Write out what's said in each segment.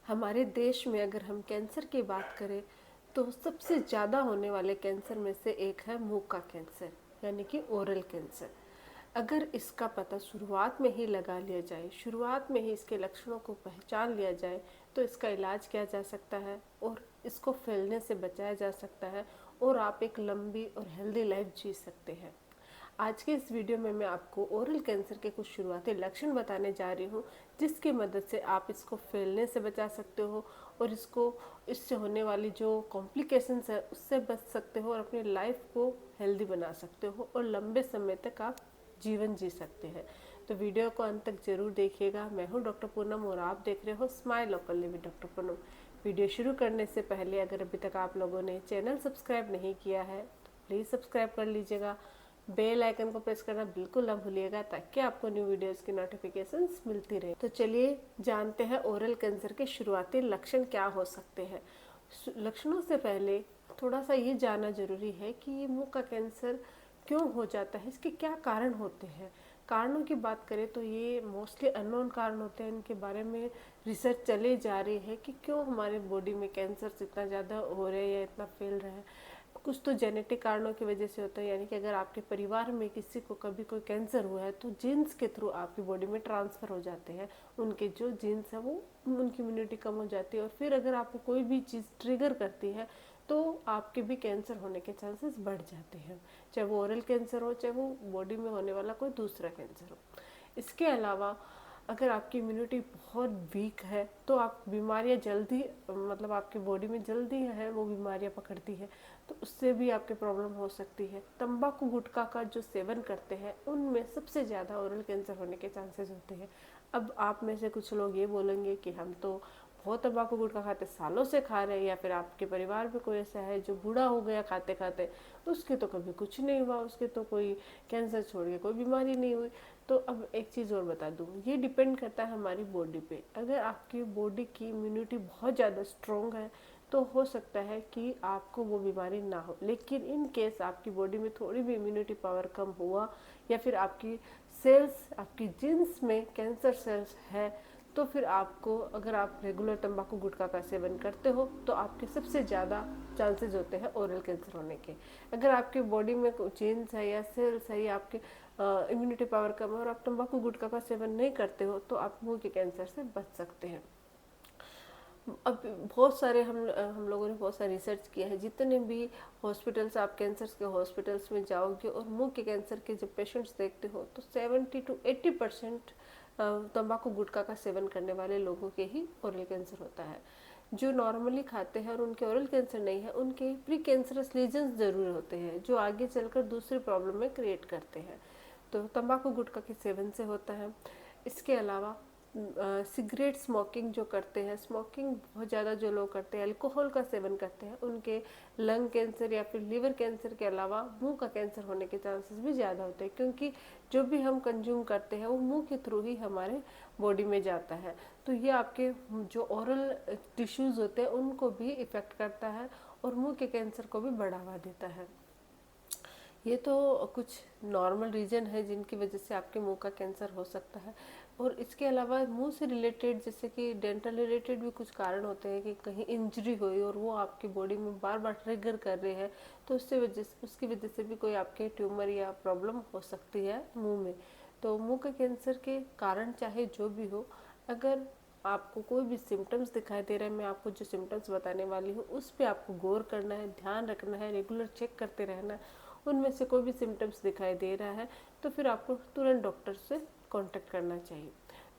हमारे देश में अगर हम कैंसर की बात करें तो सबसे ज़्यादा होने वाले कैंसर में से एक है मुंह का कैंसर, यानी कि ओरल कैंसर। अगर इसका पता शुरुआत में ही लगा लिया जाए, शुरुआत में ही इसके लक्षणों को पहचान लिया जाए, तो इसका इलाज किया जा सकता है और इसको फैलने से बचाया जा सकता है और आप एक लंबी और हेल्दी लाइफ जी सकते हैं। आज के इस वीडियो में मैं आपको ओरल कैंसर के कुछ शुरुआती लक्षण बताने जा रही हूँ, जिसकी मदद से आप इसको फैलने से बचा सकते हो और इससे होने वाली जो कॉम्प्लिकेशंस है उससे बच सकते हो और अपनी लाइफ को हेल्दी बना सकते हो और लंबे समय तक आप जीवन जी सकते हैं। तो वीडियो को अंत तक जरूर देखिएगा। मैं हूँ डॉक्टर पूनम और आप देख रहे हो smile locally with doctor Poonam. Video शुरू करने से पहले अगर अभी तक आप लोगों ने चैनल सब्सक्राइब नहीं किया है तो प्लीज़ सब्सक्राइब कर लीजिएगा। बेल आइकन को प्रेस करना बिल्कुल ना भूलिएगा ताकि आपको न्यू वीडियोस की नोटिफिकेशंस मिलती रहे। तो चलिए जानते हैं ओरल कैंसर के शुरुआती लक्षण क्या हो सकते हैं। लक्षणों से पहले थोड़ा सा ये जानना जरूरी है कि ये मुंह का कैंसर क्यों हो जाता है, इसके क्या कारण होते हैं। कारणों की बात करें तो ये मोस्टली अननोन कारण होते हैं। इनके बारे में रिसर्च चले जा रही है कि क्यों हमारे बॉडी में कैंसर इतना ज़्यादा हो रहे हैं या इतना फैल रहा है। कुछ तो जेनेटिक कारणों की वजह से होता है, यानी कि अगर आपके परिवार में किसी को कभी कोई कैंसर हुआ है तो जीन्स के थ्रू आपकी बॉडी में ट्रांसफ़र हो जाते हैं। उनके जो जीन्स है वो उनकी इम्यूनिटी कम हो जाती है और फिर अगर आपको कोई भी चीज़ ट्रिगर करती है तो आपके भी कैंसर होने के चांसेस बढ़ जाते हैं, चाहे वो ओरल कैंसर हो चाहे वो बॉडी में होने वाला कोई दूसरा कैंसर हो। इसके अलावा अगर आपकी इम्यूनिटी बहुत वीक है तो आप बीमारियां जल्दी मतलब आपकी बॉडी में जल्दी है वो बीमारियां पकड़ती है, तो उससे भी आपके प्रॉब्लम हो सकती है। तंबाकू गुटखा का जो सेवन करते हैं उनमें सबसे ज़्यादा ओरल कैंसर होने के चांसेस होते हैं। अब आप में से कुछ लोग ये बोलेंगे कि हम तो बहुत तंबाकू गुटखा खाते सालों से खा रहे हैं, या फिर आपके परिवार में कोई ऐसा है जो बूढ़ा हो गया खाते खाते, उसके तो कभी कुछ नहीं हुआ, उसके तो कोई कैंसर छोड़ के कोई बीमारी नहीं हुई। तो अब एक चीज़ और बता दूँ, ये डिपेंड करता है हमारी बॉडी पे। अगर आपकी बॉडी की इम्यूनिटी बहुत ज़्यादा स्ट्रॉन्ग है तो हो सकता है कि आपको वो बीमारी ना हो, लेकिन इन केस आपकी बॉडी में थोड़ी भी इम्यूनिटी पावर कम हुआ या फिर आपकी सेल्स आपकी जीन्स में कैंसर सेल्स है, तो फिर आपको अगर आप रेगुलर तंबाकू गुटखा का सेवन करते हो तो आपके सबसे ज़्यादा चांसेस होते हैं ओरल कैंसर होने के। अगर आपके बॉडी में जीन्स है या सेल्स है या आपके इम्यूनिटी पावर कम है और आप तंबाकू गुटखा का सेवन नहीं करते हो तो आप मुंह के कैंसर से बच सकते हैं। अब बहुत सारे हम लोगों ने बहुत सारा रिसर्च किया है। जितने भी हॉस्पिटल्स आप कैंसर के हॉस्पिटल्स में जाओगे और मुंह के कैंसर के जब पेशेंट्स देखते हो तो 70 to 80% तंबाकू गुटखा का सेवन करने वाले लोगों के ही ओरल कैंसर होता है। जो नॉर्मली खाते हैं और उनके ओरल कैंसर नहीं है उनके प्री कैंसरस लीजन्स जरूर होते हैं जो आगे चलकर दूसरी प्रॉब्लम में क्रिएट करते हैं। तो तंबाकू गुटखा के सेवन से होता है। इसके अलावा सिगरेट स्मोकिंग जो करते हैं, स्मोकिंग बहुत ज़्यादा जो लोग करते हैं, अल्कोहल का सेवन करते हैं, उनके लंग कैंसर या फिर लिवर कैंसर के अलावा मुंह का कैंसर होने के चांसेस भी ज़्यादा होते हैं, क्योंकि जो भी हम कंज्यूम करते हैं वो मुंह के थ्रू ही हमारे बॉडी में जाता है। तो ये आपके जो ओरल टिश्यूज़ होते हैं उनको भी इफ़ेक्ट करता है और मुंह के कैंसर को भी बढ़ावा देता है। ये तो कुछ नॉर्मल रीजन है जिनकी वजह से आपके मुंह का कैंसर हो सकता है। और इसके अलावा मुंह से रिलेटेड जैसे कि डेंटल रिलेटेड भी कुछ कारण होते हैं कि कहीं इंजरी हुई और वो आपकी बॉडी में बार बार ट्रिगर कर रहे हैं, तो उसकी वजह से भी कोई आपके ट्यूमर या प्रॉब्लम हो सकती है मुंह में। तो मुंह के कैंसर के कारण चाहे जो भी हो, अगर आपको कोई भी सिम्टम्स दिखाई दे रहा है, मैं आपको जो सिम्टम्स बताने वाली हूँ उस पर आपको गौर करना है, ध्यान रखना है, रेगुलर चेक करते रहना है। उनमें से कोई भी सिम्टम्स दिखाई दे रहा है तो फिर आपको तुरंत डॉक्टर से कांटेक्ट करना चाहिए।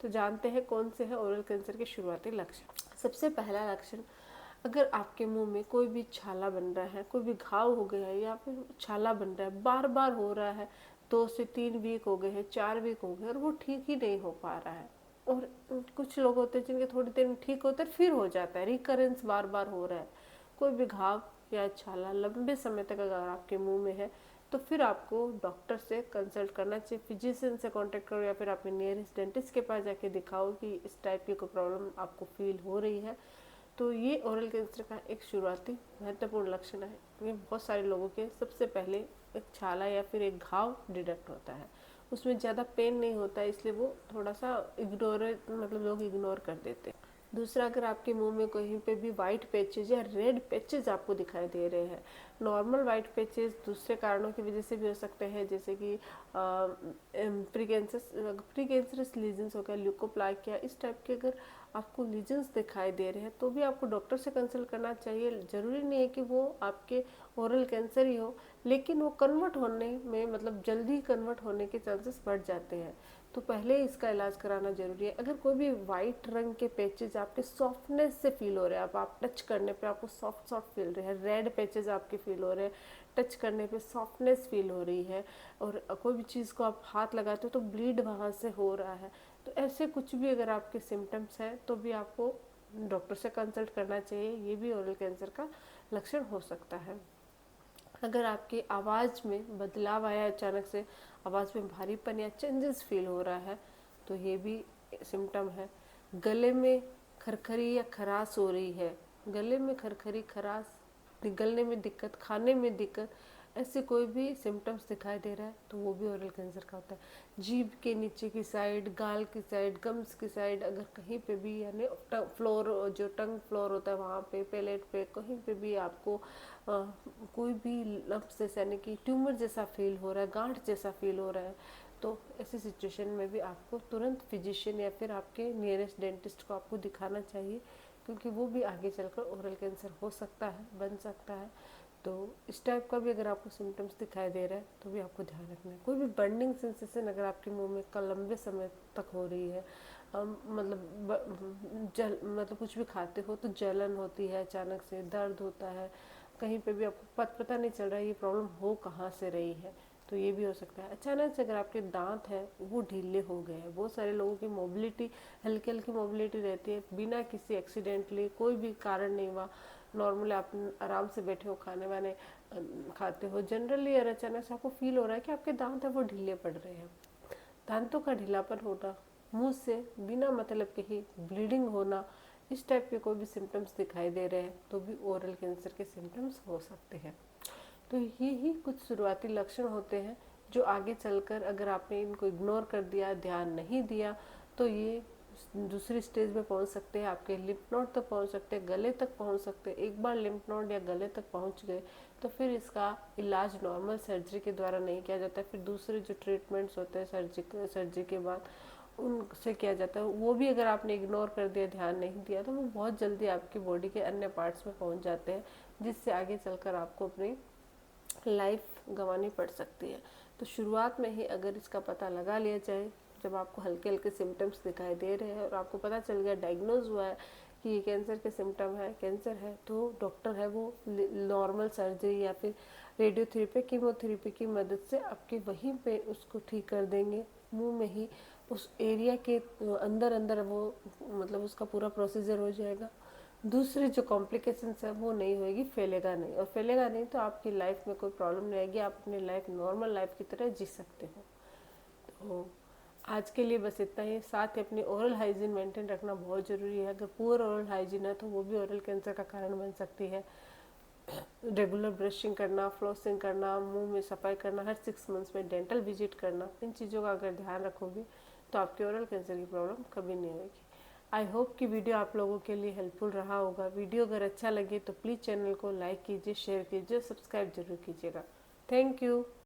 तो जानते हैं कौन से हैं ओरल कैंसर के शुरुआती लक्षण। सबसे पहला लक्षण, अगर आपके मुंह में कोई भी छाला बन रहा है, कोई भी घाव हो गया है या फिर छाला बन रहा है, बार बार हो रहा है, 2 से 3 वीक हो गए हैं, 4 वीक हो गए और वो ठीक ही नहीं हो पा रहा है। और कुछ लोग होते हैं जिनके थोड़ी देर में ठीक होता है फिर हो जाता है, रिकरेंस बार बार हो रहा है। कोई भी घाव या छाला लंबे समय तक अगर आपके मुंह में है तो फिर आपको डॉक्टर से कंसल्ट करना चाहिए, फिजिशियन से कांटेक्ट करो या फिर अपने नियरेस्ट डेंटिस्ट के पास जाके दिखाओ कि इस टाइप की कोई प्रॉब्लम आपको फील हो रही है। तो ये ओरल कैंसर का एक शुरुआती महत्वपूर्ण लक्षण है। ये बहुत सारे लोगों के सबसे पहले एक छाला या फिर एक घाव डिटेक्ट होता है, उसमें ज़्यादा पेन नहीं होता है, इसलिए वो थोड़ा सा इग्नोर मतलब लोग इग्नोर कर देते हैं। दूसरा, अगर आपके मुंह में कहीं पे भी वाइट पैचेज या रेड पैचेज आपको दिखाई दे रहे हैं, नॉर्मल वाइट पैचेज दूसरे कारणों की वजह से भी हो सकते हैं, जैसे कि प्रीकेंसरस लीजन्स हो गया, ल्यूकोप्लाकिया, इस टाइप के अगर आपको लीजन्स दिखाई दे रहे हैं तो भी आपको डॉक्टर से कंसल्ट करना चाहिए। ज़रूरी नहीं है कि वो आपके ओरल कैंसर ही हो, लेकिन वो कन्वर्ट होने में मतलब जल्दी कन्वर्ट होने के चांसेस बढ़ जाते हैं, तो पहले इसका इलाज कराना जरूरी है। अगर कोई भी वाइट रंग के पैचेज आपके सॉफ्टनेस से फील हो रहे हैं, आप टच करने पे आपको सॉफ्ट सॉफ्ट फील रहे हैं, रेड पैचेज आपके फील हो रहे हैं, टच करने पे सॉफ्टनेस फील हो रही है, और कोई भी चीज़ को आप हाथ लगाते हो तो ब्लीड वहाँ से हो रहा है, तो ऐसे कुछ भी अगर आपके सिम्टम्स हैं तो भी आपको डॉक्टर से कंसल्ट करना चाहिए। ये भी ओरल कैंसर का लक्षण हो सकता है। अगर आपकी आवाज़ में बदलाव आया, अचानक से आवाज़ में भारीपन या चेंजेस फील हो रहा है, तो ये भी सिम्टम है। गले में खरखरी या खराश हो रही है, गले में खरखरी, खराश, निगलने में दिक्कत, खाने में दिक्कत, ऐसे कोई भी सिम्टम्स दिखाई दे रहा है तो वो भी ओरल कैंसर का होता है। जीभ के नीचे की साइड, गाल की साइड, गम्स की साइड, अगर कहीं पे भी यानी फ्लोर, जो टंग फ्लोर होता है वहाँ पे, पैलेट पे, कहीं पे भी आपको कोई भी लम्प्स जैसा यानी कि ट्यूमर जैसा फील हो रहा है, गांठ जैसा फील हो रहा है, तो ऐसी सिचुएशन में भी आपको तुरंत फिजिशियन या फिर आपके नियरेस्ट डेंटिस्ट को आपको दिखाना चाहिए, क्योंकि वो भी आगे चलकर ओरल कैंसर हो सकता है, बन सकता है। तो इस टाइप का भी अगर आपको सिम्टम्स दिखाई दे रहा है तो भी आपको ध्यान रखना है। कोई भी बर्निंग सेंसेशन अगर आपके मुंह में का लंबे समय तक हो रही है, मतलब कुछ भी खाते हो तो जलन होती है, अचानक से दर्द होता है, कहीं पे भी आपको पता नहीं चल रहा है ये प्रॉब्लम हो कहाँ से रही है, तो ये भी हो सकता है। अचानक से अगर आपके दांत हैं वो ढीले हो गए हैं, बहुत सारे लोगों की मोबिलिटी, हल्की हल्की मोबिलिटी रहती है, बिना किसी एक्सीडेंटली, कोई भी कारण नहीं हुआ, नॉर्मली आप आराम से बैठे हो, खाने वाने खाते हो जनरली, और अचानक से आपको फील हो रहा है कि आपके दांत है वो ढीले पड़ रहे हैं। दांतों का ढीलापन होना, मुंह से बिना मतलब के ही ब्लीडिंग होना, इस टाइप के कोई भी सिम्टम्स दिखाई दे रहे हैं तो भी ओरल कैंसर के सिम्टम्स हो सकते हैं। तो ये ही कुछ शुरुआती लक्षण होते हैं जो आगे चलकर अगर आपने इनको इग्नोर कर दिया, ध्यान नहीं दिया, तो ये दूसरी स्टेज में पहुंच सकते हैं, आपके लिम्फ नोड तक पहुंच सकते हैं, गले तक पहुंच सकते हैं। एक बार लिम्फ नोड या गले तक पहुंच गए तो फिर इसका इलाज नॉर्मल सर्जरी के द्वारा नहीं किया जाता है, फिर दूसरे जो ट्रीटमेंट्स होते हैं सर्जरी के बाद उनसे किया जाता है। वो भी अगर आपने इग्नोर कर दिया, ध्यान नहीं दिया, तो वो बहुत जल्दी आपकी बॉडी के अन्य पार्ट्स में पहुंच जाते हैं, जिससे आगे चलकर आपको अपनी लाइफ गंवानी पड़ सकती है। तो शुरुआत में ही अगर इसका पता लगा लिया जाए, जब आपको हल्के हल्के सिम्टम्स दिखाई दे रहे हैं और आपको पता चल गया, डायग्नोज हुआ है कि ये कैंसर के सिम्टम है, कैंसर है, तो डॉक्टर है वो नॉर्मल सर्जरी या फिर रेडियोथेरेपी, कीमोथेरेपी की मदद से आपके वहीं पे उसको ठीक कर देंगे, मुंह में ही उस एरिया के अंदर अंदर वो मतलब उसका पूरा प्रोसीजर हो जाएगा। दूसरी जो कॉम्प्लिकेशंस है वो नहीं होएगी, फैलेगा नहीं, और फैलेगा नहीं तो आपकी लाइफ में कोई प्रॉब्लम नहीं आएगी, आप अपनी लाइफ नॉर्मल लाइफ की तरह जी सकते हो। तो आज के लिए बस इतना ही। साथ ही अपनी ओरल हाइजीन मेंटेन रखना बहुत ज़रूरी है। अगर पुअर ओरल हाइजीन है तो वो भी ओरल कैंसर का कारण बन सकती है। रेगुलर ब्रशिंग करना, फ्लोसिंग करना, मुंह में सफाई करना, हर 6 मंथ्स में डेंटल विजिट करना, इन चीज़ों का अगर ध्यान रखोगे तो आपके ओरल कैंसर की प्रॉब्लम कभी नहीं होगी। आई होप कि वीडियो आप लोगों के लिए हेल्पफुल रहा होगा। वीडियो अगर अच्छा लगे तो प्लीज़ चैनल को लाइक कीजिए, शेयर कीजिए, सब्सक्राइब जरूर कीजिएगा। Thank you.